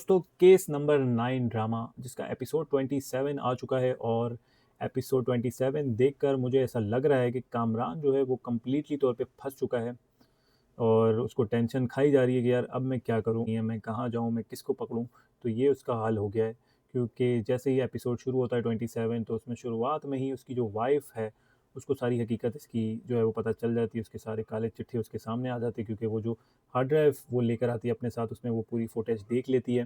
दोस्तों case number 9 drama जिसका episode 27 आ चुका है और एपिसोड 27 देखकर मुझे ऐसा लग रहा है कि कामरान जो है वो कम्प्लीटली तौर पे फंस चुका है और उसको टेंशन खाई जा रही है कि यार अब मैं क्या करूँ या मैं कहाँ जाऊँ, मैं किसको पकड़ूँ। तो ये उसका हाल हो गया है क्योंकि जैसे ही एपिसोड शुरू होता है 27 तो उसमें शुरुआत में ही उसकी जो वाइफ़ है उसको सारी हकीकत इसकी जो है वो पता चल जाती है। उसके सारे काले चिट्ठे उसके सामने आ जाते हैं क्योंकि वो जो हार्ड ड्राइव वो लेकर आती है अपने साथ, उसमें वो पूरी फुटेज देख लेती है।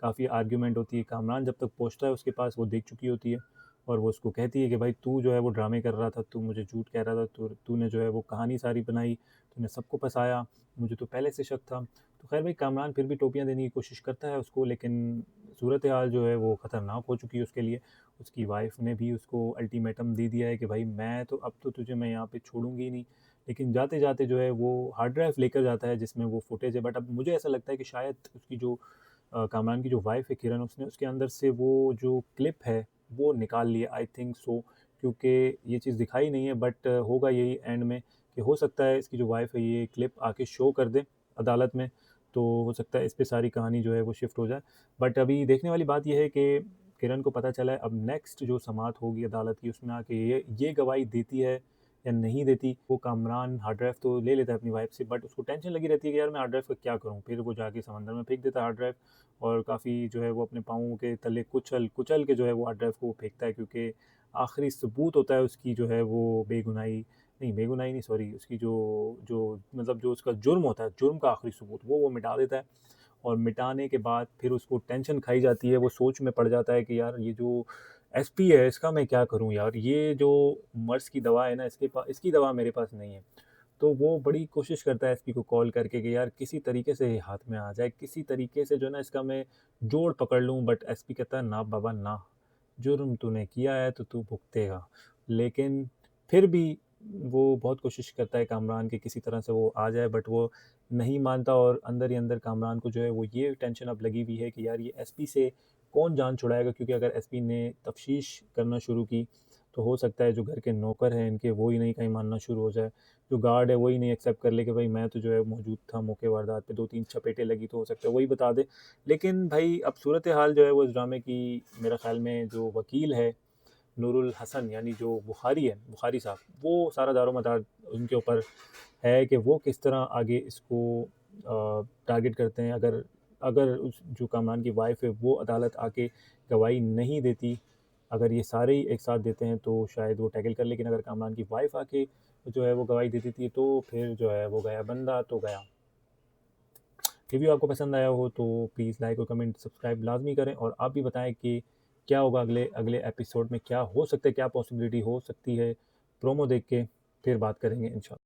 काफ़ी आर्ग्यूमेंट होती है, कामरान जब तक पहुँचता है उसके पास वो देख चुकी होती है और वो उसको कहती है कि भाई तू जो है वो ड्रामे कर रहा था, तू मुझे झूठ कह रहा था, तूने जो है वो कहानी सारी बनाई, तूने सबको फँसाया, मुझे तो पहले से शक था। तो ख़ैर भाई कामरान फिर भी टोपियाँ देने की कोशिश करता है उसको, लेकिन सूरत हाल जो है वो ख़तरनाक हो चुकी है उसके लिए। उसकी वाइफ़ ने भी उसको अल्टीमेटम दे दिया है कि भाई मैं तो अब तो तुझे मैं यहाँ पे छोड़ूँगी ही नहीं। लेकिन जाते-जाते जो है वो हार्ड ड्राइव लेकर जाता है जिसमें वो फुटेज है, बट अब मुझे ऐसा लगता है कि शायद उसकी जो कामरान की जो वाइफ़ है किरण, उसने उसके अंदर से वो जो क्लिप है वो निकाल ली है, आई थिंक सो। क्योंकि ये चीज़ दिखाई नहीं है, बट होगा यही एंड में कि हो सकता है इसकी जो वाइफ़ है ये क्लिप आके शो कर दे अदालत में, तो हो सकता है इस पे सारी कहानी जो है वो शिफ्ट हो जाए। बट अभी देखने वाली बात ये है कि किरण को पता चला है अब नेक्स्ट जो समाअत होगी अदालत की उसमें आके ये गवाही देती है या नहीं देती। वो कामरान हार्ड ड्राइव तो ले लेता है अपनी वाइफ़ से, बट उसको टेंशन लगी रहती है कि यार मैं हार्ड ड्राइव का क्या करूँ? फिर वो जाके समंदर में फेंक देता है हार्ड ड्राइव और काफ़ी जो है वो अपने पाँवों के तले कुचल के जो है वो हार्ड ड्राइव को वो फेंकता है, क्योंकि आखिरी सबूत होता है उसकी जो है वो बेगुनाही नहीं, सॉरी, उसकी जो जो मतलब जो उसका जुर्म होता है, जुर्म का आखिरी सबूत वो मिटा देता है। और मिटाने के बाद फिर उसको टेंशन खाई जाती है, वो सोच में पड़ जाता है कि यार ये जो एसपी है इसका मैं क्या करूँ यार? ये जो मर्ज़ की दवा है ना इसकी दवा मेरे पास नहीं है। तो वो बड़ी कोशिश करता है एसपी को कॉल करके कि यार किसी तरीके से ये हाथ में आ जाए, किसी तरीके से जो है ना इसका मैं जोड़ पकड़ लूँ, बट एसपी कहता है ना बाबा ना, जुर्म तूने किया है तो तू भुगतेगा। लेकिन फिर भी वो बहुत कोशिश करता है कामरान कि किसी तरह से वो आ जाए, बट वो नहीं मानता और अंदर ही अंदर कामरान को जो है वो ये टेंशन अब लगी हुई है कि यार ये एसपी से कौन जान छुड़ाएगा, क्योंकि अगर एसपी ने तफ्तीश करना शुरू की तो हो सकता है जो घर के नौकर हैं इनके वो ही नहीं कहीं मानना शुरू हो जाए, जो गार्ड है वही नहीं एक्सेप्ट कर ले कि भाई मैं तो जो है मौजूद था मौके वारदात पे, 2-3 चपेटें लगी तो हो सकता है वही बता दे। लेकिन भाई अब सूरत हाल जो है वो इस ड्रामे की, मेरा ख़्याल में जो वकील है नूरुल हसन यानी जो बुखारी साहब, वो सारा दारोमदार उनके ऊपर है कि वो किस तरह आगे इसको टारगेट करते हैं। अगर अगर उस जो कामरान की वाइफ़ है वो अदालत आके गवाही नहीं देती, अगर ये सारे ही एक साथ देते हैं तो शायद वो टैकल कर, लेकिन अगर कामरान की वाइफ़ आके जो है वो गवाही दे देती है तो फिर जो है वो गया बंदा तो गया। रिव्यू आपको पसंद आया हो तो प्लीज़ लाइक और कमेंट सब्सक्राइब लाज़मी करें और आप भी बताएँ कि क्या होगा अगले अगले एपिसोड में, क्या हो सकता है, क्या पॉसिबिलिटी हो सकती है। प्रोमो देख के फिर बात करेंगे इंशाल्लाह।